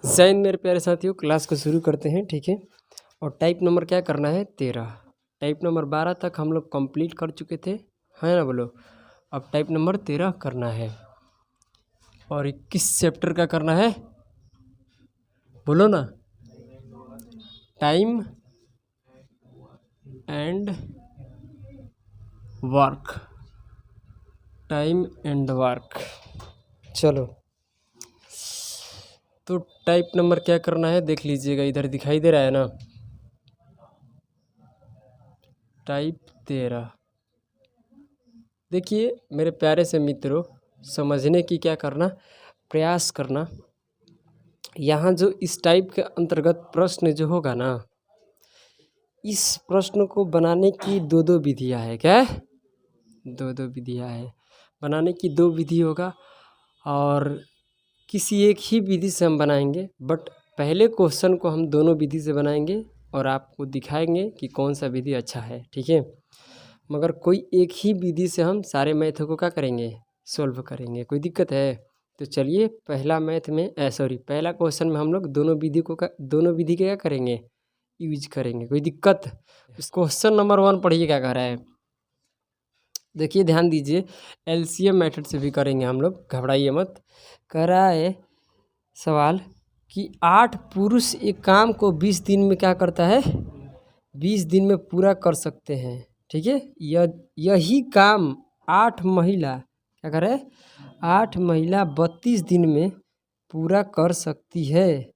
जय हिंद मेरे प्यारे साथियों, क्लास को शुरू करते हैं। ठीक है, और टाइप नंबर क्या करना है 13। टाइप नंबर 12 तक हम लोग कंप्लीट कर चुके थे, है ना। बोलो, अब टाइप नंबर 13 करना है। और 21 चैप्टर का करना है, बोलो ना। Time and work, time and work. चलो, तो टाइप नंबर क्या करना है देख लीजिएगा, इधर दिखाई दे रहा है ना, टाइप 13। देखिए मेरे प्यारे से मित्रों, समझने की क्या करना, प्रयास करना। यहाँ जो इस टाइप के अंतर्गत प्रश्न जो होगा ना, इस प्रश्न को बनाने की दो विधियाँ है। क्या है? दो विधियाँ है बनाने की। दो विधि होगा और किसी एक ही विधि से हम बनाएंगे, बट पहले क्वेश्चन को हम दोनों विधि से बनाएंगे और आपको दिखाएंगे कि कौन सा विधि अच्छा है। ठीक है, मगर कोई एक ही विधि से हम सारे मैथ को क्या करेंगे, सॉल्व करेंगे। कोई दिक्कत है? तो चलिए पहला मैथ में पहला क्वेश्चन में हम लोग दोनों विधि के क्या करेंगे, यूज करेंगे। कोई दिक्कत? इस क्वेश्चन नंबर 1 पढ़िए क्या कह रहा है। देखिए ध्यान दीजिए, एलसीएम मेथड से भी करेंगे हम लोग, घबराइए मत। कह रहा है सवाल कि 8 पुरुष एक काम को 20 दिन में क्या करता है, 20 दिन में पूरा कर सकते हैं। ठीक है, यही काम 8 महिला क्या करे, 8 महिला 32 दिन में पूरा कर सकती है।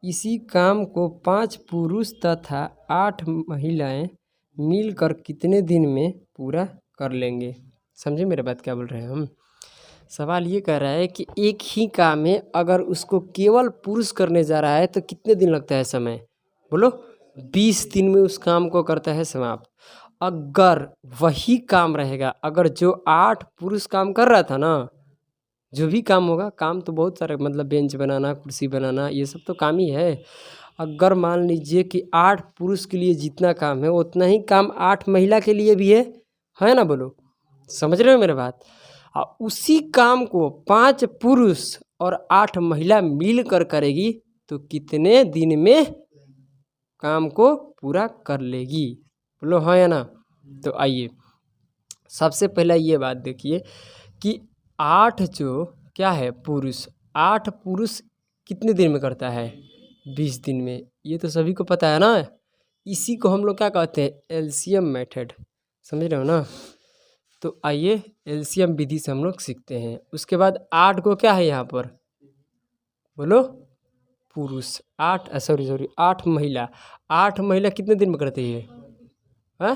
इसी काम को 5 पुरुष तथा 8 महिलाएं मिलकर कितने दिन में पूरा कर लेंगे। समझे मेरे बात क्या बोल रहे हैं हम। सवाल ये कह रहा है कि एक ही काम है, अगर उसको केवल पुरुष करने जा रहा है तो कितने दिन लगता है समय, बोलो। 20 दिन में उस काम को करता है समाप्त। अगर वही काम रहेगा, अगर जो 8 पुरुष काम कर रहा था ना, जो भी काम होगा, काम तो बहुत सारे, मतलब बेंच बनाना, कुर्सी बनाना, ये सब तो काम ही है। अगर मान लीजिए कि 8 पुरुष के लिए जितना काम है उतना ही काम 8 महिला के लिए भी है ना। बोलो, समझ रहे हो मेरे बात। उसी काम को 5 पुरुष और 8 महिला मिलकर करेगी तो कितने दिन में काम को पूरा कर लेगी, बोलो हाँ या ना। तो आइए सबसे पहला ये बात देखिए कि 8 जो क्या है पुरुष, 8 पुरुष कितने दिन में करता है, 20 दिन में। ये तो सभी को पता है ना। इसी को हम लोग क्या कहते हैं, एलसीएम मेथड। समझ रहे हो ना। तो आइए एलसीएम विधि से हम लोग सीखते हैं। उसके बाद 8 को क्या है यहाँ पर, बोलो पुरुष, 8 महिला। 8 महिला कितने दिन में करती है, हाँ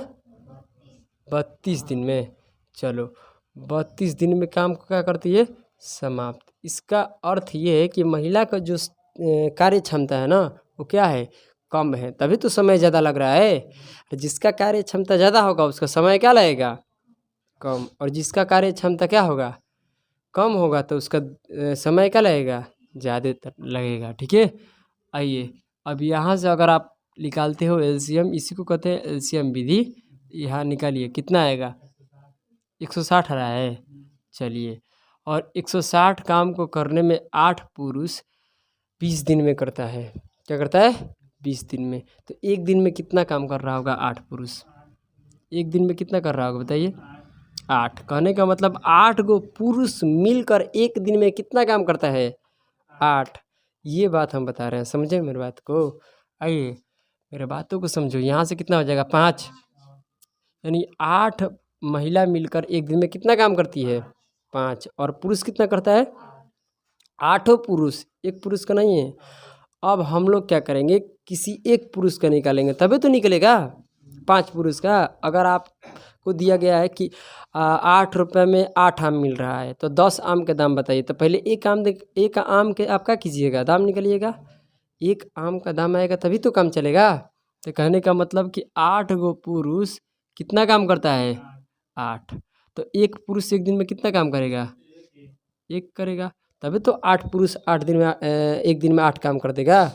32 दिन में। चलो 32 दिन में काम को क्या करती है, समाप्त। इसका अर्थ ये है कि महिला का जो कार्य क्षमता है ना, वो क्या है, कम है, तभी तो समय ज़्यादा लग रहा है। जिसका कार्य क्षमता ज़्यादा होगा उसका समय क्या लगेगा, कम। और जिसका कार्य क्षमता क्या होगा, कम होगा, तो उसका समय क्या लगेगा, ज़्यादा लगेगा। ठीक है, आइए अब यहाँ से अगर आप निकालते हो एलसीएम, इसी को कहते हैं एलसीएम विधि। यहाँ निकालिए, कितना आएगा, 160 आ रहा है। चलिए, और 160 काम को करने में 8 पुरुष 20 दिन में करता है। क्या करता है, 20 दिन में। तो एक दिन में कितना काम कर रहा होगा 8 पुरुष, एक दिन में कितना कर रहा होगा बताइए, 8। कहने का मतलब 8 गो पुरुष मिलकर एक दिन में कितना काम करता है, 8। ये बात हम बता रहे हैं, समझे मेरी बात को। आइए मेरे बातों को समझो। यहाँ से कितना हो जाएगा, 5, यानी 8 महिला मिलकर एक दिन में कितना काम करती है, 5। और पुरुष कितना करता है, 8 पुरुष, एक पुरुष का नहीं है। अब हम लोग क्या करेंगे, किसी एक पुरुष का निकालेंगे तभी तो निकलेगा 5 पुरुष का। अगर आपको दिया गया है कि 8 रुपये में 8 आम मिल रहा है तो 10 आम के दाम बताइए, तो पहले एक आम के आप क्या कीजिएगा, दाम निकालिएगा। एक आम का दाम आएगा तभी तो काम चलेगा। तो कहने का मतलब कि 8 गो पुरुष कितना काम करता है, 8। तो एक पुरुष एक दिन में कितना काम करेगा, एक करेगा, तभी तो 8 पुरुष 8 दिन में एक दिन में 8 काम कर देगा।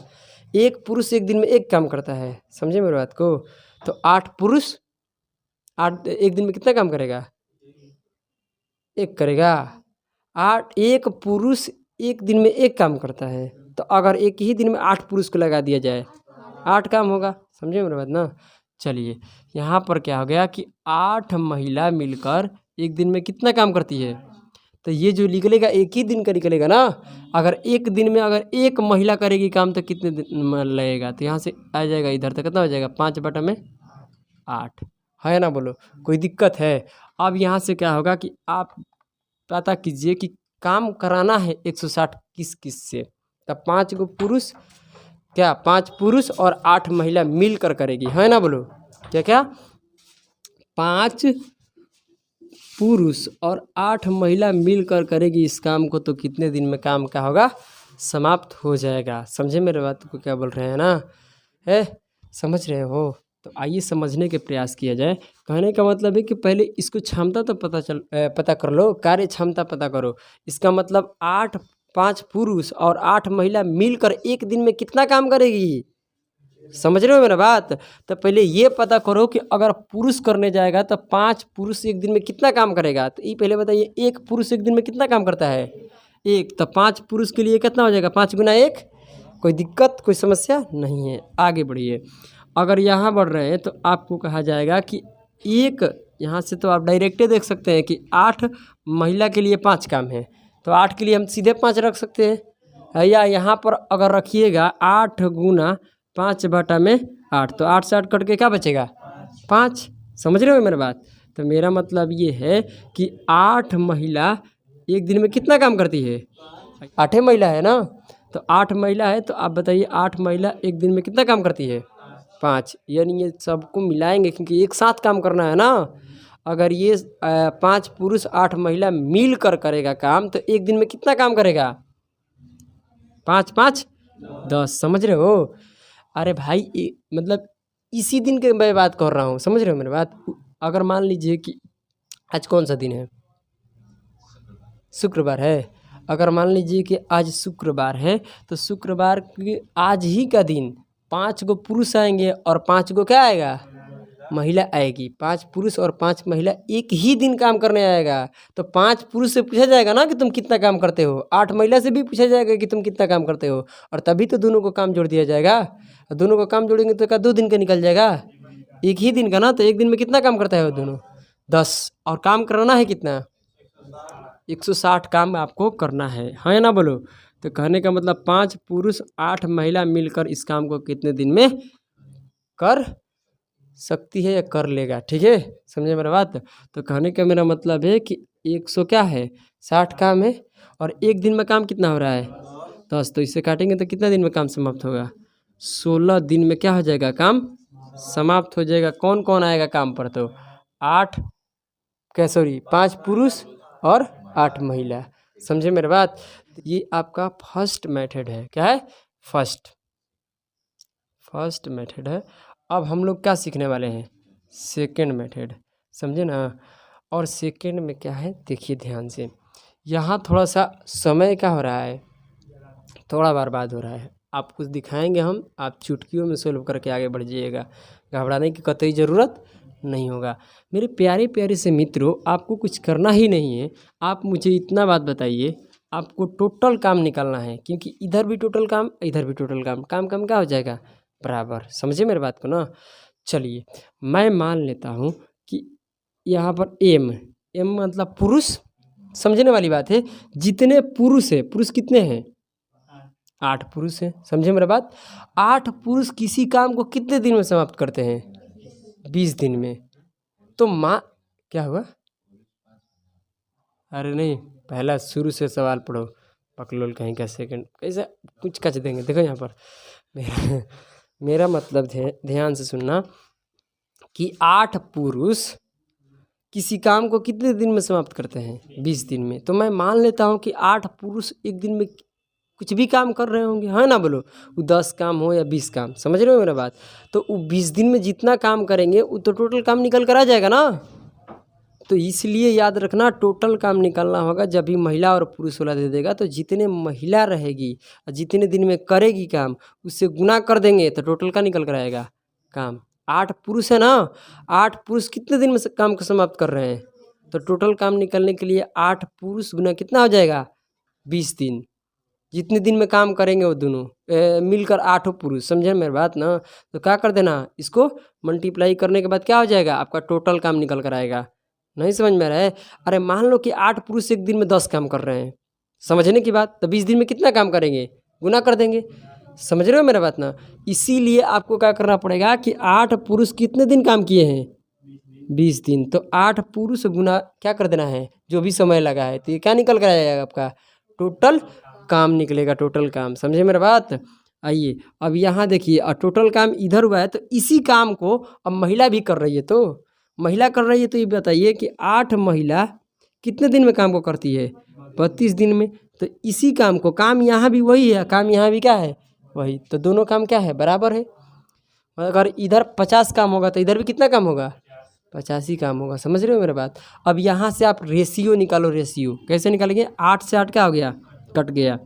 एक पुरुष एक दिन में एक काम करता है, समझे मेरी बात को। तो 8 पुरुष 8 एक दिन में कितना काम करेगा, एक करेगा। 8 एक पुरुष एक दिन में एक काम करता है, तो अगर एक ही दिन में 8 पुरुष को लगा दिया जाए 8 काम होगा। समझे मेरी बात ना। चलिए यहाँ पर क्या हो गया कि 8 महिला मिलकर एक दिन में कितना काम करती है। तो ये जो निकलेगा एक ही दिन का निकलेगा ना। अगर एक दिन में अगर एक महिला करेगी काम तो कितने दिन लगेगा। तो यहाँ से आ जाएगा इधर तक कितना हो जाएगा 5/8 है ना। बोलो कोई दिक्कत है। अब यहाँ से क्या होगा कि आप पता कीजिए कि काम कराना है 160 किस किस से। तब 5 गो पुरुष क्या 5 पुरुष और 8 महिला मिलकर करेगी है ना। बोलो क्या क्या 5 पुरुष और 8 महिला मिलकर करेगी इस काम को। तो कितने दिन में काम क्या होगा समाप्त हो जाएगा। समझे मेरे बात को क्या बोल रहे हैं ना है समझ रहे हो। तो आइए समझने के प्रयास किया जाए। कहने का मतलब है कि पहले इसको क्षमता तो पता कर लो, कार्य क्षमता पता करो। इसका मतलब 5 पुरुष और 8 महिला मिलकर एक दिन में कितना काम करेगी। समझ रहे हो मेरा बात। तो पहले ये पता करो कि अगर पुरुष करने जाएगा तो 5 पुरुष एक दिन में कितना काम करेगा। तो ये पहले बताइए एक पुरुष एक दिन में कितना काम करता है एक। तो 5 पुरुष के लिए कितना हो जाएगा 5 गुना 1। कोई दिक्कत कोई समस्या नहीं है। आगे बढ़िए। अगर यहाँ बढ़ रहे हैं तो आपको कहा जाएगा कि एक यहाँ से तो आप डायरेक्टे देख सकते हैं कि 8 महिला के लिए 5 काम है। तो 8 के लिए हम सीधे 5 रख सकते हैं। या यहाँ पर अगर रखिएगा 8 गुना 5/8 तो 8 से 8 कट के क्या बचेगा 5। समझ रहे हो मेरी बात। तो मेरा मतलब ये है कि 8 महिला एक दिन में कितना काम करती है 8 महिला है ना। तो 8 महिला है तो आप बताइए 8 महिला एक दिन में कितना काम करती है 5। यानी ये सबको मिलाएंगे क्योंकि एक साथ काम करना है ना। अगर ये 5 पुरुष 8 महिला मिल कर करेगा काम तो एक दिन में कितना काम करेगा 5 5 10। समझ रहे हो। अरे भाई मतलब इसी दिन के मैं बात कर रहा हूँ। समझ रहे हो मेरी बात। अगर मान लीजिए कि आज कौन सा दिन है शुक्रवार है। अगर मान लीजिए कि आज शुक्रवार है तो शुक्रवार के आज ही का दिन 5 गो पुरुष आएंगे और 5 गो क्या आएगा महिला आएगी। 5 पुरुष और 5 महिला एक ही दिन काम करने आएगा। तो 5 पुरुष से पूछा जाएगा ना कि तुम कितना काम करते हो। 8 महिला से भी पूछा जाएगा कि तुम कितना काम करते हो। और तभी तो दोनों को काम जोड़ दिया जाएगा। दोनों को काम जोड़ेंगे तो क्या 2 दिन का निकल जाएगा एक ही दिन का ना। तो एक दिन में कितना काम करता है वो दोनों 10। और काम कराना है कितना 160 काम आपको करना है ना। बोलो तो कहने का मतलब 5 पुरुष 8 महिला मिलकर इस काम को कितने दिन में कर सकती है या कर लेगा। ठीक है समझे मेरा बात। तो कहने का मेरा मतलब है कि 100 क्या है 60 काम है और एक दिन में काम कितना हो रहा है 10। तो इससे काटेंगे तो कितना दिन में काम समाप्त होगा 16 दिन में क्या हो जाएगा काम समाप्त हो जाएगा। कौन कौन आएगा काम पर तो 5 पुरुष और 8 महिला। समझे मेरी बात। ये आपका फर्स्ट मेथड है। क्या है फर्स्ट मेथड है। अब हम लोग क्या सीखने वाले हैं सेकेंड मेथड। समझे ना। और सेकेंड में क्या है देखिए ध्यान से। यहाँ थोड़ा सा समय क्या हो रहा है थोड़ा बर्बाद हो रहा है। आप कुछ दिखाएंगे हम आप चुटकियों में सोल्व करके आगे बढ़ जाइएगा। घबराने की कतई ज़रूरत नहीं होगा। मेरे प्यारे प्यारे से मित्रों आपको कुछ करना ही नहीं है। आप मुझे इतना बात बताइए आपको टोटल काम निकालना है क्योंकि इधर भी टोटल काम इधर भी टोटल काम काम कम क्या हो जाएगा बराबर। समझे मेरे बात को ना। चलिए मैं मान लेता हूँ कि यहाँ पर एम मतलब पुरुष। समझने वाली बात है। जितने पुरुष है पुरुष कितने हैं 8 पुरुष हैं। समझे मेरा बात। 8 पुरुष किसी काम को कितने दिन में समाप्त करते हैं 20 दिन में। तो माँ क्या हुआ अरे नहीं पहला शुरू से सवाल पढ़ो पकलोल कहीं का सेकंड कैसे कुछ कच देंगे। देखो यहाँ पर मेरा मतलब ध्यान से सुनना कि 8 पुरुष किसी काम को कितने दिन में समाप्त करते हैं 20 दिन में। तो मैं मान लेता हूँ कि 8 पुरुष एक दिन में कुछ भी काम कर रहे होंगे है ना। बोलो वो 10 काम हो या 20 काम। समझ रहे हो मेरा बात। तो वो 20 दिन में जितना काम करेंगे वो तो टोटल काम निकल कर आ जाएगा ना। तो इसलिए याद रखना टोटल काम निकालना होगा। जब भी महिला और पुरुष वाला दे देगा तो जितने महिला रहेगी और जितने दिन में करेगी काम उससे गुना कर देंगे तो टोटल का निकल कर आएगा काम। 8 पुरुष है ना 8 पुरुष कितने दिन में काम को समाप्त कर रहे हैं। तो टोटल काम निकलने के लिए 8 पुरुष गुना कितना हो जाएगा 20 दिन। जितने दिन में काम करेंगे वो दोनों मिलकर 8 पुरुष, समझे मेरी बात ना। तो क्या कर देना, इसको मल्टीप्लाई करने के बाद क्या हो जाएगा, आपका टोटल काम निकल कर आएगा। नहीं समझ में आ रहा है? अरे मान लो कि 8 पुरुष एक दिन में 10 काम कर रहे हैं, समझने की बात। तो 20 दिन में कितना काम करेंगे, गुना कर देंगे। समझ रहे हो मेरा बात ना। इसीलिए आपको क्या करना पड़ेगा कि 8 पुरुष कितने दिन काम किए हैं, 20 दिन। तो 8 पुरुष गुना क्या कर देना है, जो भी समय लगा है। तो ये क्या निकल कर आएगा, आपका टोटल काम निकलेगा, टोटल काम। समझे मेरा बात। आइए अब यहाँ देखिए, और टोटल काम इधर हुआ है, तो इसी काम को अब महिला भी कर रही है। तो महिला कर रही है, तो ये बताइए कि 8 महिला कितने दिन में काम को करती है, 32 दिन में। तो इसी काम को, काम यहाँ भी वही है, काम यहाँ भी क्या है, वही। तो दोनों काम क्या है, बराबर है। अगर इधर 50 काम होगा तो इधर भी कितना काम होगा, 50 ही काम होगा। समझ रहे हो मेरा बात। अब यहाँ से आप रेशियो निकालो। रेशियो कैसे निकालेंगे, 8 से 8 क्या हो गया, कट गया।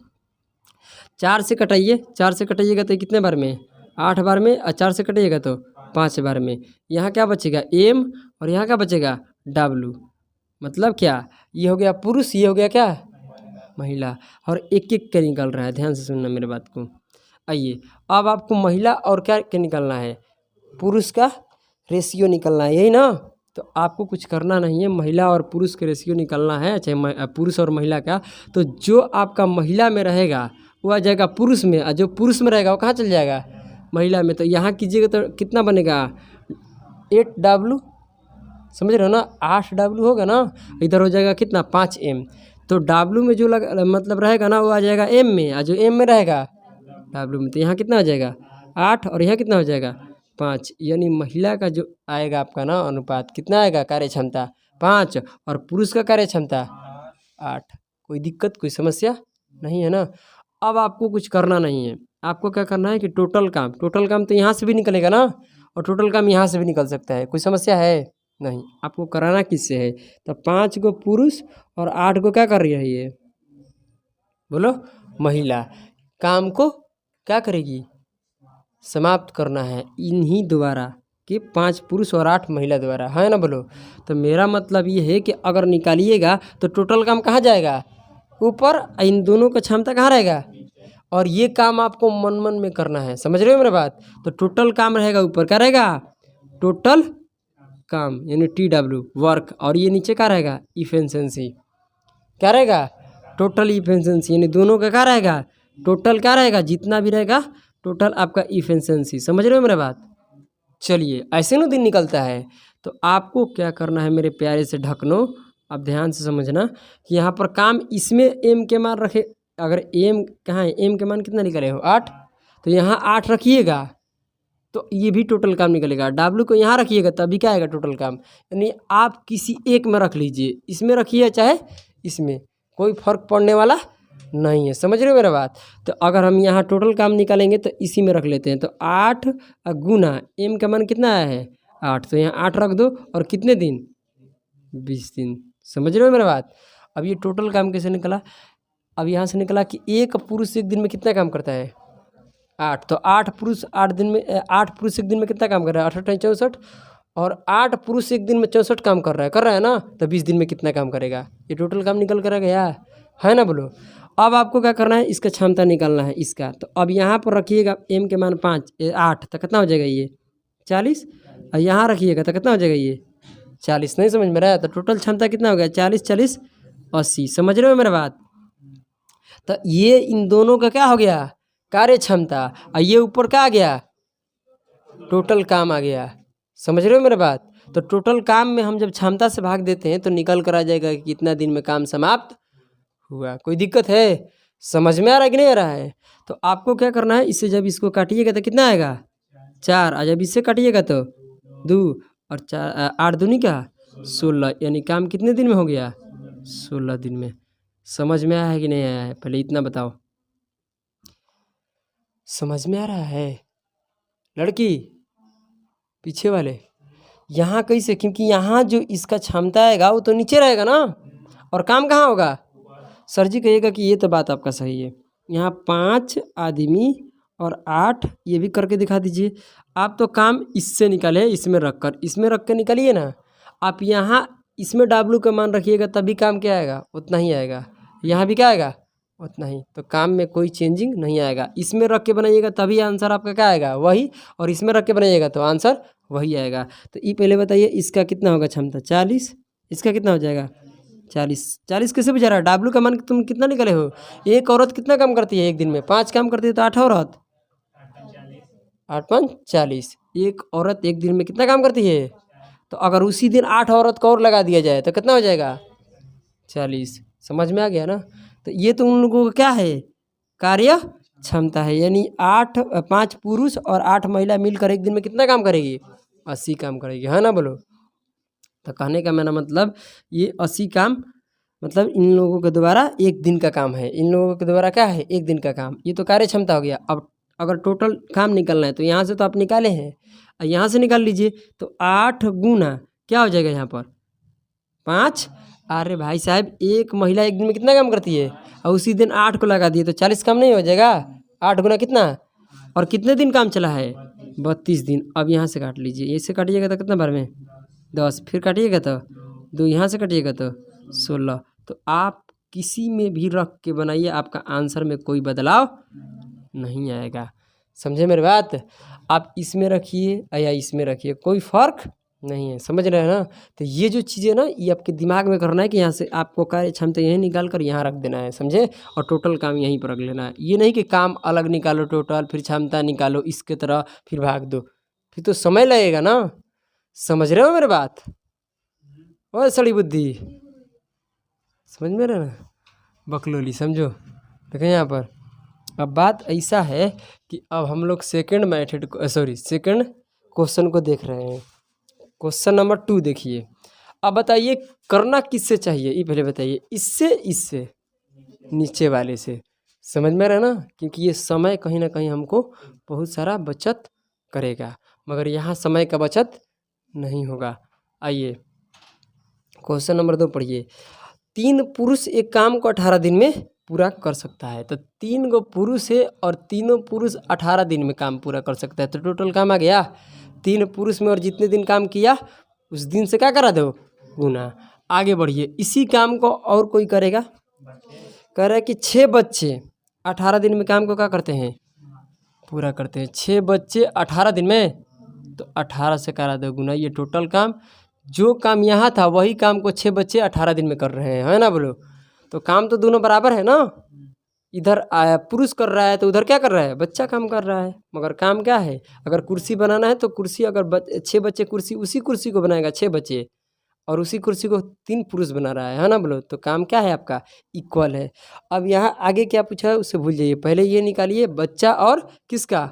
4 से कटाइए, 4 से कटाइएगा तो कितने बार में, 8 बार में। और 4 से कटाइएगा तो 5 बार में। यहाँ क्या बचेगा, एम, और यहाँ क्या बचेगा, डब्लू। मतलब क्या, ये हो गया पुरुष, ये हो गया क्या, महिला। और एक एक के निकल रहा है, ध्यान से सुनना मेरे बात को। आइए अब आपको महिला और क्या क्या निकलना है, पुरुष का रेशियो निकलना है, यही ना। तो आपको कुछ करना नहीं है, महिला और पुरुष के रेशियो निकलना है, चाहे पुरुष और महिला का। तो जो आपका महिला में रहेगा वो आ जाएगा पुरुष में, और जो पुरुष में रहेगा वो कहाँ चल जाएगा, महिला में। तो यहाँ कीजिएगा तो कितना बनेगा, 8W, समझ रहे हो ना, 8W होगा ना। इधर हो जाएगा कितना, 5M। तो W में जो मतलब रहेगा ना, वो आ जाएगा M में, और जो M में रहेगा W में। तो यहाँ कितना हो जाएगा, 8, और यहाँ कितना हो जाएगा, 5। यानी महिला का जो आएगा आपका ना अनुपात, कितना आएगा, कार्य क्षमता 5, और पुरुष का कार्य क्षमता 8। कोई दिक्कत, कोई समस्या नहीं है ना। अब आपको कुछ करना नहीं है, आपको क्या करना है कि टोटल काम, टोटल काम तो यहाँ से भी निकलेगा ना, और टोटल काम यहाँ से भी निकल सकता है। कोई समस्या है नहीं। आपको कराना किससे है, तो 5 को पुरुष और 8 को क्या कर रही है ये, बोलो, महिला। काम को क्या करेगी, समाप्त करना है इन्हीं द्वारा, कि 5 पुरुष और 8 महिला द्वारा, है ना, बोलो। तो मेरा मतलब ये है कि अगर निकालिएगा तो टोटल काम कहाँ जाएगा, ऊपर। इन दोनों का क्षमता कहाँ रहेगा, और ये काम आपको मन मन में करना है। समझ रहे हो मेरा बात। तो टोटल काम रहेगा ऊपर, क्या रहेगा, टोटल काम, यानी TW वर्क। और ये नीचे क्या रहेगा, इफिशिएंसी, क्या रहेगा, टोटल इफिशिएंसी। यानी दोनों का क्या रहेगा, टोटल क्या रहेगा, जितना भी रहेगा टोटल आपका इफिशिएंसी। समझ रहे हो मेरा बात। चलिए ऐसे ना दिन निकलता है। तो आपको क्या करना है मेरे प्यारे से ढकनो, अब ध्यान से समझना कि यहाँ पर काम इसमें एम के मान रखे। अगर एम कहाँ है, एम के मान कितना निकले हो, 8। तो यहाँ 8 रखिएगा तो ये भी टोटल काम निकलेगा। डब्ल्यू को यहाँ रखिएगा तभी क्या आएगा, टोटल काम। यानी आप किसी एक में रख लीजिए, इसमें रखिए चाहे इसमें, कोई फर्क पड़ने वाला नहीं है। समझ रहे हो मेरा बात। तो अगर हम यहाँ टोटल काम निकालेंगे तो इसी में रख लेते हैं। तो 8 गुना एम का मान कितना आया है, 8। तो यहाँ 8 रख दो, और कितने दिन, 20 दिन। समझ रहे हो मेरा बात। अब ये टोटल काम कैसे निकला, अब यहाँ से निकला कि एक पुरुष एक दिन में कितना काम करता है, 8। तो 8 पुरुष 8 दिन में, 8 पुरुष एक दिन में कितना काम कर रहा है, 8 64। और 8 पुरुष एक दिन में 64 काम कर रहा है ना। तो 20 दिन में कितना काम करेगा, ये टोटल काम निकल कर गया है ना, बोलो। अब आपको क्या करना है, इसका क्षमता निकालना है इसका। तो अब यहाँ पर रखिएगा एम के मान 8, तो कितना हो जाएगा ये 40। और यहाँ रखिएगा तो कितना हो जाएगा ये 40। नहीं समझ में रहा है। तो टोटल क्षमता कितना हो गया, 40 40 80। समझ रहे हो मेरा बात। तो ये इन दोनों का क्या हो गया, कार्य क्षमता। और ये ऊपर क्या आ गया, टोटल काम आ गया। समझ रहे हो मेरा बात। तो टोटल काम में हम जब क्षमता से भाग देते हैं तो निकल कर आ जाएगा कि कितना दिन में काम समाप्त हुआ। कोई दिक्कत है, समझ में आ रहा है कि नहीं आ रहा है। तो आपको क्या करना है, इससे जब इसको काटिएगा तो कितना आएगा 4, और जब इससे काटिएगा तो 2 और 4, 8 दूनी का 16। यानी काम कितने दिन में हो गया, 16 दिन में। समझ में आया है कि नहीं आया है, पहले इतना बताओ। समझ में आ रहा है लड़की, पीछे वाले। यहाँ कैसे, क्योंकि यहाँ जो इसका क्षमता आएगा वो तो नीचे रहेगा ना, और काम कहाँ होगा। सर जी कहिएगा कि ये तो बात आपका सही है। यहाँ 5 आदमी और 8, ये भी करके दिखा दीजिए। आप तो काम इससे निकाले, इसमें रख कर निकालिए ना। आप यहाँ इसमें W का मान रखिएगा तभी काम क्या आएगा, उतना ही आएगा। यहाँ भी क्या आएगा, उतना ही। तो काम में कोई चेंजिंग नहीं आएगा। इसमें रख के बनाइएगा तभी आंसर आपका क्या आएगा, वही, और इसमें रख के बनाइएगा तो आंसर वही आएगा। तो ये पहले बताइए इसका कितना होगा क्षमता 40, इसका कितना हो जाएगा 40। 40 कैसे बुझा रहा है, W का मान तुम कितना निकले हो। एक औरत कितना काम करती है एक दिन में, 5 काम करती है, तो 8 औरत 8 5 40। एक औरत एक दिन में कितना काम करती है, तो अगर उसी दिन 8 औरत को और लगा दिया जाए तो कितना हो जाएगा 40। समझ में आ गया ना। तो ये तो उन लोगों का क्या है, कार्य क्षमता है। यानी 5 पुरुष और 8 महिला मिलकर एक दिन में कितना काम करेगी, 80 काम करेगी, है ना, बोलो। तो कहने का मेरा मतलब ये 80 काम मतलब इन लोगों के द्वारा एक दिन का काम है, इन लोगों के द्वारा क्या है एक दिन का काम। ये तो कार्य क्षमता हो गया। अब अगर टोटल काम निकालना है तो यहाँ से तो आप निकाले हैं, यहाँ से निकाल लीजिए। तो 8 गुना क्या हो जाएगा यहाँ पर 5। अरे भाई साहब, एक महिला एक दिन में कितना काम करती है, और उसी दिन 8 को लगा दिए तो 40 काम नहीं हो जाएगा। 8 गुना कितना, और कितने दिन काम चला है 32 दिन। अब यहाँ से काट लीजिए, इससे काटिएगा तो कितना बार में 10, फिर काटिएगा तो 2, यहाँ से काटिएगा तो 16। तो आप किसी में भी रख के बनाइए, आपका आंसर में कोई बदलाव नहीं आएगा। समझे मेरी बात। आप इसमें रखिए या इसमें रखिए, कोई फ़र्क नहीं है। समझ रहे हैं ना। तो ये जो चीज़ें ना, ये आपके दिमाग में करना है कि यहाँ से आपको कार्य क्षमता यहीं निकाल कर यहाँ रख देना है, समझे, और टोटल काम यहीं पर रख लेना है। ये नहीं कि काम अलग निकालो टोटल, फिर क्षमता निकालो इसके तरह, फिर भाग दो, फिर तो समय लगेगा ना। समझ रहे हो मेरी बात, ओए सड़ी बुद्धि, समझ में रहे ना, बकलोली, समझो। देखो यहाँ पर अब बात ऐसा है कि अब हम लोग सेकंड क्वेश्चन को देख रहे हैं। क्वेश्चन नंबर 2 देखिए। अब बताइए करना किससे चाहिए, ये पहले बताइए, इससे नीचे वाले से। समझ में रहे ना, क्योंकि ये समय कहीं ना कहीं हमको बहुत सारा बचत करेगा, मगर यहाँ समय का बचत नहीं होगा। आइए क्वेश्चन नंबर 2 पढ़िए। 3 पुरुष एक काम को 18 दिन में पूरा कर सकता है। तो 3 गो पुरुष है और तीनों पुरुष 18 दिन में काम पूरा कर सकता है। तो टोटल काम आ गया 3 पुरुष में, और जितने दिन काम किया उस दिन से क्या करा दो गुना। आगे बढ़िए, इसी काम को और कोई करेगा। कह रहा है कि 6 बच्चे 18 दिन में काम को क्या करते हैं, पूरा करते हैं। 6 बच्चे 18 दिन में, तो 18 से करा दो गुना। ये टोटल काम, जो काम यहाँ था वही काम को 6 बच्चे 18 दिन में कर रहे हैं, है ना, बोलो। तो काम तो दोनों बराबर है ना। इधर पुरुष कर रहा है तो उधर क्या कर रहा है, बच्चा काम कर रहा है। मगर काम क्या है, अगर कुर्सी बनाना है तो कुर्सी, अगर 6 बच्चे कुर्सी, उसी कुर्सी को बनाएगा 6 बच्चे, और उसी कुर्सी को 3 पुरुष बना रहा है ना, बोलो। तो काम क्या है आपका, इक्वल है। अब यहाँ आगे क्या पूछा है उससे भूल जाइए, पहले ये निकालिए बच्चा और किसका,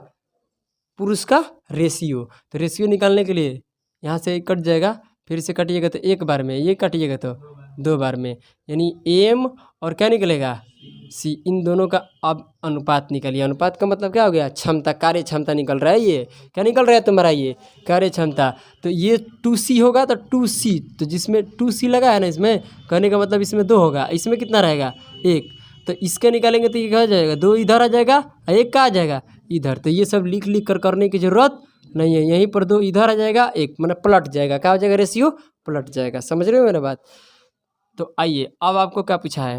पुरुष का रेशियो। तो रेशियो निकालने के लिए यहाँ से कट जाएगा, फिर से कटिएगा तो 1 बार में, ये कटिएगा तो 2 बार में, यानी M और क्या निकलेगा C। इन दोनों का अब अनुपात निकालिए। अनुपात का मतलब क्या हो गया, क्षमता, कार्य क्षमता निकल रहा है। ये क्या निकल रहा है तुम्हारा, ये कार्य क्षमता। तो ये 2C होगा तो 2C, तो जिसमें 2C लगा है ना, इसमें कहने का मतलब इसमें 2 होगा, इसमें कितना रहेगा 1। तो इसके निकालेंगे तो ये क्या हो जाएगा, 2 इधर आ जाएगा और 1 का आ जाएगा इधर। तो ये सब लिख लिख कर करने की ज़रूरत नहीं है, यहीं पर 2 इधर आ जाएगा, 1 मतलब पलट जाएगा, क्या हो जाएगा, रेशियो पलट जाएगा। समझ रहे हो मेरा बात। तो आइए अब आपको क्या पूछा है,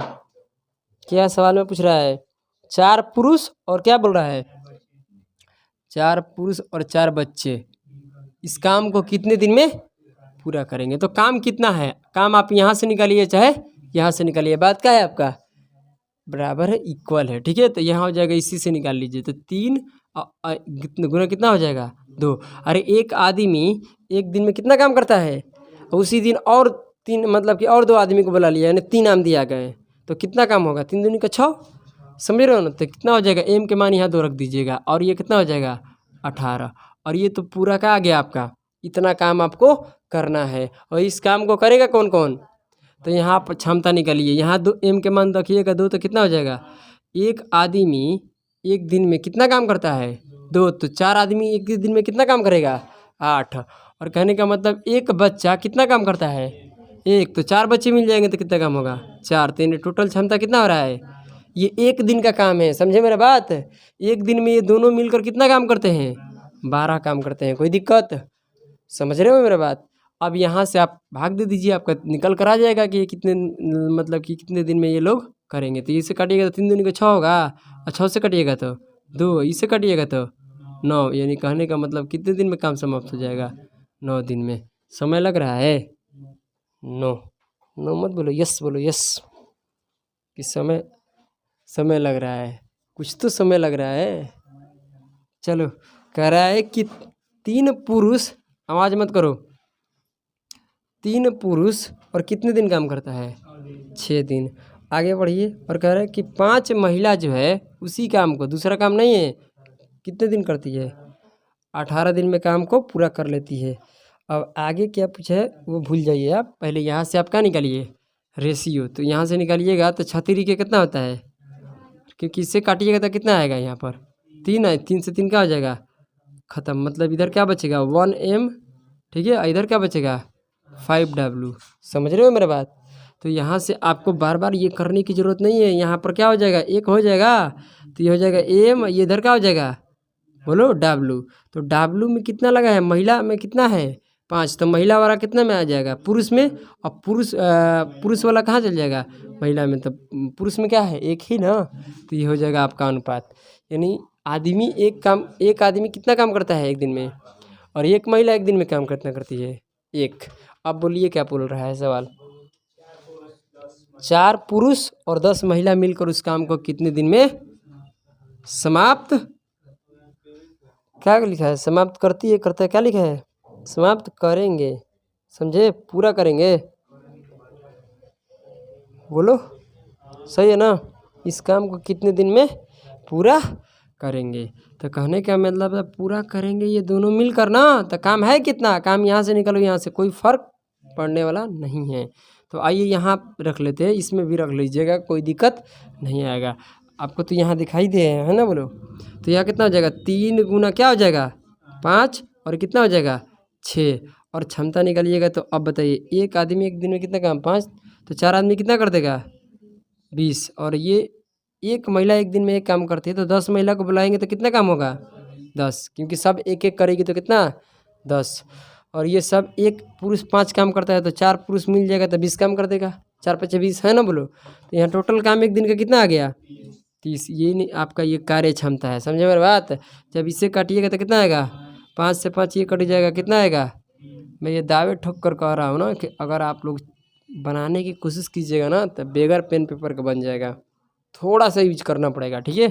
क्या सवाल में पूछ रहा है, 4 पुरुष और क्या बोल रहा है, 4 पुरुष और 4 बच्चे इस काम को कितने दिन में पूरा करेंगे। तो काम कितना है, काम आप यहाँ से निकालिए चाहे यहाँ से निकालिए, बात क्या है आपका, बराबर है, इक्वल है, ठीक है। तो यहाँ हो जाएगा, इसी से निकाल लीजिए। तो 3 गुना कितना हो जाएगा 2। अरे एक आदमी एक दिन में कितना काम करता है, उसी दिन और 3 मतलब कि और 2 आदमी को बुला लिया, यानी 3 नाम दिया गए, तो कितना काम होगा, 3 दूनी का 6। समझ रहे हो ना। तो कितना हो जाएगा, M के मान यहाँ 2 रख दीजिएगा, और ये कितना हो जाएगा 18। और ये तो पूरा का आ गया आपका, इतना काम आपको करना है। और इस काम को करेगा कौन कौन, तो यहाँ पर क्षमता निकालिए। यहाँ 2 M के मान रखिएगा 2, तो कितना हो जाएगा, एक आदमी एक दिन में कितना काम करता है 2, तो 4 आदमी एक दिन में कितना काम करेगा 8। और कहने का मतलब एक बच्चा कितना काम करता है 1, तो 4 बच्चे मिल जाएंगे तो कितना काम होगा 4। तो टोटल क्षमता कितना हो रहा है, ये 1 दिन का काम है। समझे मेरा बात। एक दिन में ये दोनों मिलकर कितना काम करते हैं, 12 काम करते हैं। कोई दिक्कत, समझ रहे हो मेरा बात। अब यहाँ से आप भाग दे दीजिए, आपका निकल कर आ जाएगा कि ये कितने मतलब कि कितने दिन में ये लोग करेंगे। तो इससे काटिएगा तो 3 दूनी का 6 होगा, और 6 से कटिएगा तो 2, इससे कटिएगा तो 9, यानी कहने का मतलब कितने दिन में काम समाप्त हो जाएगा? 9 दिन में। समय लग रहा है? नो नो मत बोलो, यस बोलो, यस कि समय लग रहा है, कुछ तो समय लग रहा है। चलो, कह रहा है कि 3 पुरुष, आवाज़ मत करो, 3 पुरुष और कितने दिन काम करता है? 6 दिन। आगे बढ़िए, और कह रहा है कि 5 महिला जो है उसी काम को, दूसरा काम नहीं है, कितने दिन करती है? 18 दिन में काम को पूरा कर लेती है। अब आगे क्या पूछा है वो भूल जाइए आप, पहले यहाँ से आप क्या निकालिए? रेशियो। तो यहाँ से निकालिएगा तो 6 तिरिके कितना होता है? क्योंकि इससे काटिएगा तो कितना आएगा? यहाँ पर 3 है, 3 से 3 क्या हो जाएगा? ख़त्म। मतलब इधर क्या बचेगा? 1m, ठीक है, इधर क्या बचेगा? 5w। समझ रहे हो मेरा बात? तो यहाँ से आपको बार बार ये करने की ज़रूरत नहीं है। यहाँ पर क्या हो जाएगा? 1 हो जाएगा, तो ये हो जाएगा m, ये इधर क्या हो जाएगा? बोलो w। तो w में कितना लगा है? महिला में कितना है? 5। तो महिला वाला कितना में आ जाएगा? पुरुष में। और पुरुष वाला कहाँ चल जाएगा? महिला में। तो पुरुष में क्या है? 1 ही ना। तो ये हो जाएगा आपका अनुपात। यानी आदमी एक आदमी कितना काम करता है एक दिन में, और एक महिला एक दिन में काम कितना करती है? 1। अब बोलिए क्या बोल रहा है सवाल? 4 पुरुष और 10 महिला मिलकर उस काम को कितने दिन में समाप्त, क्या लिखा है? समाप्त करती है, करता है, क्या लिखा है? समाप्त करेंगे। समझे? पूरा करेंगे। बोलो, सही है ना? इस काम को कितने दिन में पूरा करेंगे? तो कहने का मतलब है पूरा करेंगे ये दोनों मिलकर ना। तो काम है कितना? काम यहाँ से निकलो, यहाँ से कोई फ़र्क पड़ने वाला नहीं है। तो आइए यहाँ रख लेते हैं, इसमें भी रख लीजिएगा, कोई दिक्कत नहीं आएगा आपको। तो यहाँ दिखाई दे है ना, बोलो। तो यहाँ कितना हो जाएगा? 3 गुना क्या हो जाएगा? 5, और कितना हो जाएगा? 6। और क्षमता निकालिएगा। तो अब बताइए, एक आदमी एक दिन में कितना काम? 5। तो 4 आदमी कितना कर देगा? 20। और ये एक महिला एक दिन में एक काम करती है, तो 10 महिला को बुलाएंगे तो कितना काम होगा? 10, क्योंकि सब एक एक करेगी तो कितना? 10। और ये सब एक पुरुष 5 काम करता है, तो 4 पुरुष मिल जाएगा तो 20 काम कर देगा। 4 5 20 है ना, बोलो। तो यहाँ टोटल काम एक दिन का कितना आ गया? 30। ये नहीं आपका ये कार्य क्षमता है। समझे मेरी बात? जब इससे काटिएगा तो कितना आएगा? 5 से 5 ये कट जाएगा, कितना आएगा? मैं ये दावे ठोक कर कह रहा हूँ ना कि अगर आप लोग बनाने की कोशिश कीजिएगा ना तो बगैर पेन पेपर का बन जाएगा। थोड़ा सा यूज करना पड़ेगा, ठीक है।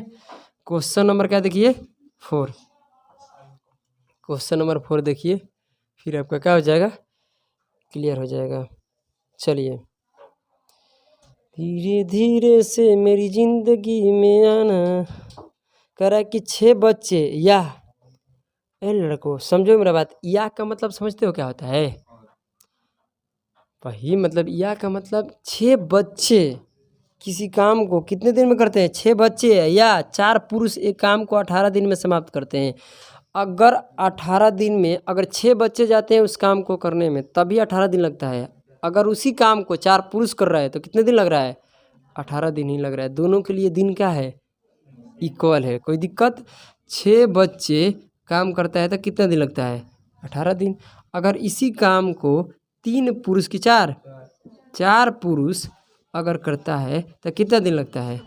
क्वेश्चन नंबर क्या देखिए? 4। क्वेश्चन नंबर 4 देखिए, फिर आपका क्या हो जाएगा? क्लियर हो जाएगा। चलिए, धीरे धीरे से मेरी जिंदगी में आना, करा कि 6 बच्चे या, ए लड़कों समझो मेरा बात, या का मतलब समझते हो क्या होता है? वही मतलब या का मतलब 6 बच्चे किसी काम को कितने दिन में करते हैं? 6 बच्चे या 4 पुरुष एक काम को 18 दिन में समाप्त करते हैं। अगर 18 दिन में अगर 6 बच्चे जाते हैं उस काम को करने में, तभी 18 दिन लगता है। अगर उसी काम को 4 पुरुष कर रहा है तो कितने दिन लग रहा है? 18 दिन ही लग रहा है। दोनों के लिए दिन क्या है? इक्वल है, कोई दिक्कत? 6 बच्चे काम करता है तो कितना दिन लगता है? 18 दिन। अगर इसी काम को 3 पुरुष की 4 पुरुष अगर करता है तो कितना दिन लगता है?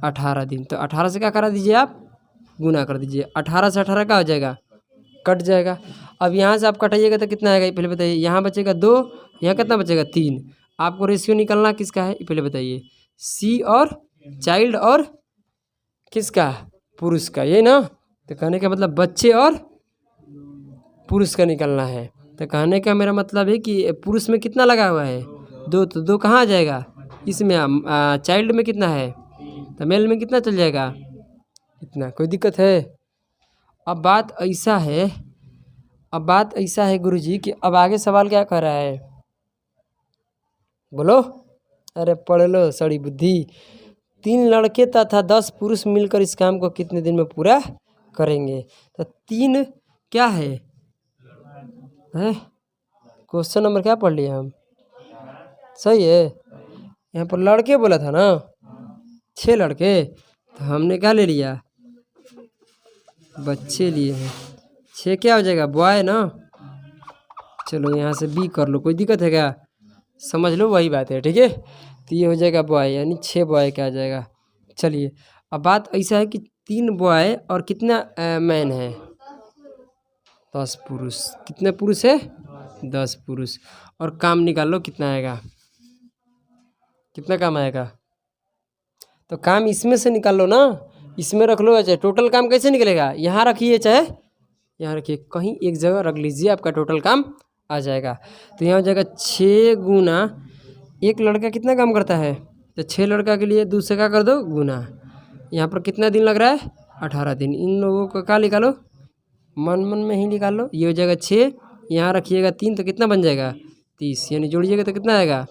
18 दिन। तो 18 से क्या करा दीजिए आप? गुना कर दीजिए। 18 से 18 क्या हो जाएगा? कट जाएगा। अब यहाँ से आप कटाइएगा तो कितना आएगा ये पहले बताइए? यहाँ बचेगा 2, यहाँ कितना बचेगा? 3। आपको रेशियो निकालना किसका है ये पहले बताइए? सी और चाइल्ड और किसका? पुरुष का, ये ना। तो कहने का मतलब बच्चे और पुरुष का निकालना है। तो कहने का मेरा मतलब है कि पुरुष में कितना लगा हुआ है? 2। तो 2 कहाँ आ जाएगा? इसमें चाइल्ड में कितना है? तो मेल में कितना चल जाएगा? इतना। कोई दिक्कत है? अब बात ऐसा है गुरुजी कि अब आगे सवाल क्या कर रहा है? बोलो, अरे पढ़ लो सड़ी बुद्धि। 3 लड़के तथा 10 पुरुष मिलकर इस काम को कितने दिन में पूरा करेंगे? तो 3 क्या है? क्वेश्चन नंबर क्या पढ़ लिया हम? सही है। यहाँ पर लड़के बोला था ना, 6 लड़के, तो हमने क्या ले लिया? बच्चे लिए हैं। 6 क्या हो जाएगा? बॉय ना। चलो यहाँ से बी कर लो, कोई दिक्कत है क्या? समझ लो, वही बात है, ठीक है। तो ये हो जाएगा बॉय, यानी 6 बॉय का आ जाएगा। चलिए अब बात ऐसा है कि 3 बॉय और कितना मैन है, 10 पुरुष। कितने पुरुष है, 10 पुरुष। और काम निकाल लो कितना आएगा, कितना काम आएगा। तो काम इसमें से निकाल लो ना, इसमें रख लो। चाहे टोटल काम कैसे निकलेगा, यहाँ रखिए चाहे यहाँ रखिए, कहीं एक जगह रख लीजिए, आपका टोटल काम आ जाएगा। तो यहाँ हो जाएगा 6 गुना, एक लड़का कितना काम करता है, तो 6 लड़का के लिए दूसरे का कर दो गुना। यहाँ पर कितना दिन लग रहा है, 18 दिन। इन लोगों का क्या निकालो, मन मन में ही निकाल लो। ये हो जाएगा 6, यहाँ रखिएगा 3 तो कितना बन जाएगा 30, यानी जोड़िएगा तो कितना आएगा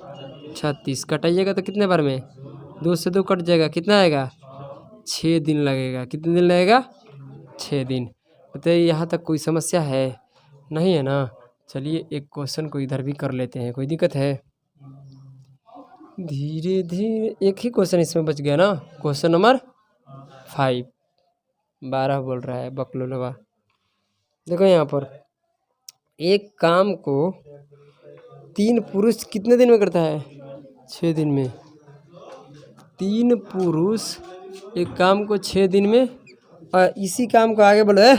36। कटाइएगा तो कितने बार में, 2 से 2 कट जाएगा, कितना आएगा 6 दिन लगेगा। कितने दिन लगेगा, 6 दिन। बताइए यहाँ तक कोई समस्या है, नहीं है ना। चलिए एक क्वेश्चन को इधर भी कर लेते हैं, कोई दिक्कत है। धीरे धीरे एक ही क्वेश्चन इसमें बच गया ना, क्वेश्चन नंबर 5। 12 बोल रहा है बकलोलवा। देखो यहाँ पर एक काम को 3 पुरुष कितने दिन में करता है, 6 दिन में। 3 पुरुष एक काम को 6 दिन में, और इसी काम को आगे बोलो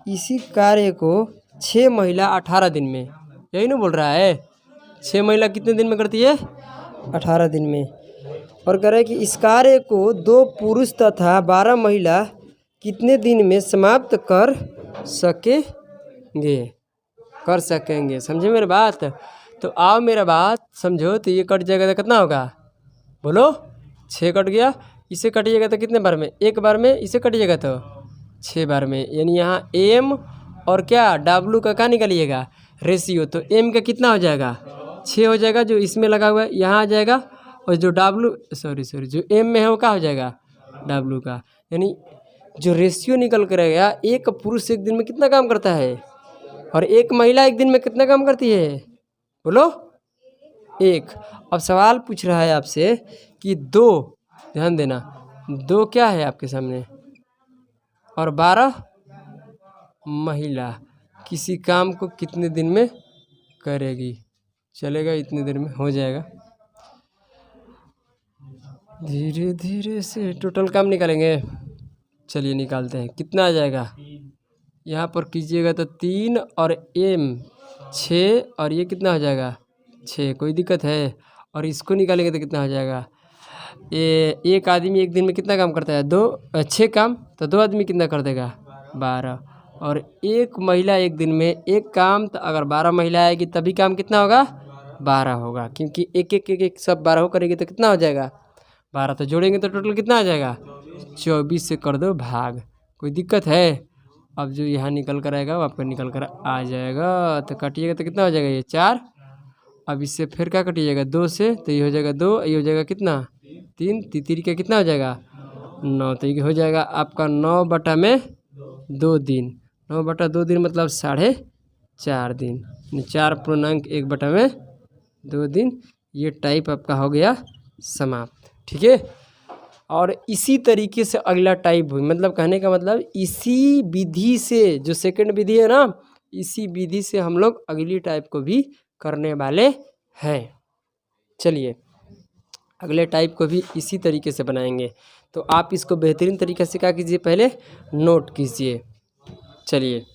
इसी कार्य को 6 महिला 18 दिन में। यही ना बोल रहा है, 6 महिला कितने दिन में करती है, 18 दिन में। और कह रहे हैं कि इस कार्य को 2 पुरुष तथा 12 महिला कितने दिन में समाप्त कर सकेंगे। समझे मेरी बात। तो आओ मेरा बात समझो। तो ये कट जाएगा तो कितना होगा, बोलो 6 कट गया, इसे कटिएगा तो कितने बार में, एक बार में। इसे कटिएगा तो 6 बार में, यानी यहाँ एम और क्या डब्लू का क्या निकालिएगा, रेशियो। तो एम का कितना हो जाएगा, 6 हो जाएगा, जो इसमें लगा हुआ है यहाँ आ जाएगा। और जो डब्लू जो एम में है वो क्या हो जाएगा, डब्लू का। यानी जो रेशियो निकल कर आएगा, एक पुरुष एक दिन में कितना काम करता है, और एक महिला एक दिन में कितना काम करती है, बोलो 1। अब सवाल पूछ रहा है आपसे कि 2, ध्यान देना, 2 क्या है आपके सामने, और 12 महिला किसी काम को कितने दिन में करेगी। चलेगा, इतने देर में हो जाएगा। धीरे धीरे से टोटल काम निकालेंगे। चलिए निकालते हैं, कितना आ जाएगा। यहाँ पर कीजिएगा तो 3 और एम 6, और ये कितना हो जाएगा 6। कोई दिक्कत है। और इसको निकालेंगे तो कितना हो जाएगा, एक आदमी एक दिन में कितना काम करता है, 6 काम। तो 2 आदमी कितना कर देगा, 12। और एक महिला एक दिन में एक काम, तो अगर 12 महिला आएगी तभी काम कितना होगा, 12 होगा। क्योंकि एक सब 12 करेगी तो कितना हो जाएगा 12। तो जोड़ेंगे तो टोटल कितना आ जाएगा 24 से कर दो भाग। कोई दिक्कत है। अब जो यहाँ निकल कर आएगा वो आपका निकल कर आ जाएगा। तो काटिएगा तो कितना हो जाएगा, ये 4। अब इससे फिर क्या कटिएगा 2 से, तो ये हो जाएगा 2, ये हो जाएगा कितना 3, तीन का कितना हो जाएगा 9। तो ये हो जाएगा आपका 9/2 दिन। 9/2 दिन मतलब 4.5 दिन, 4.1/2 दिन। ये टाइप आपका हो गया समाप्त, ठीक है। और इसी तरीके से अगला टाइप, मतलब कहने का मतलब इसी विधि से, जो सेकंड विधि है ना, इसी विधि से हम लोग अगली टाइप को भी करने वाले हैं। चलिए अगले टाइप को भी इसी तरीके से बनाएंगे। तो आप इसको बेहतरीन तरीके से क्या कीजिए, पहले नोट कीजिए। चलिए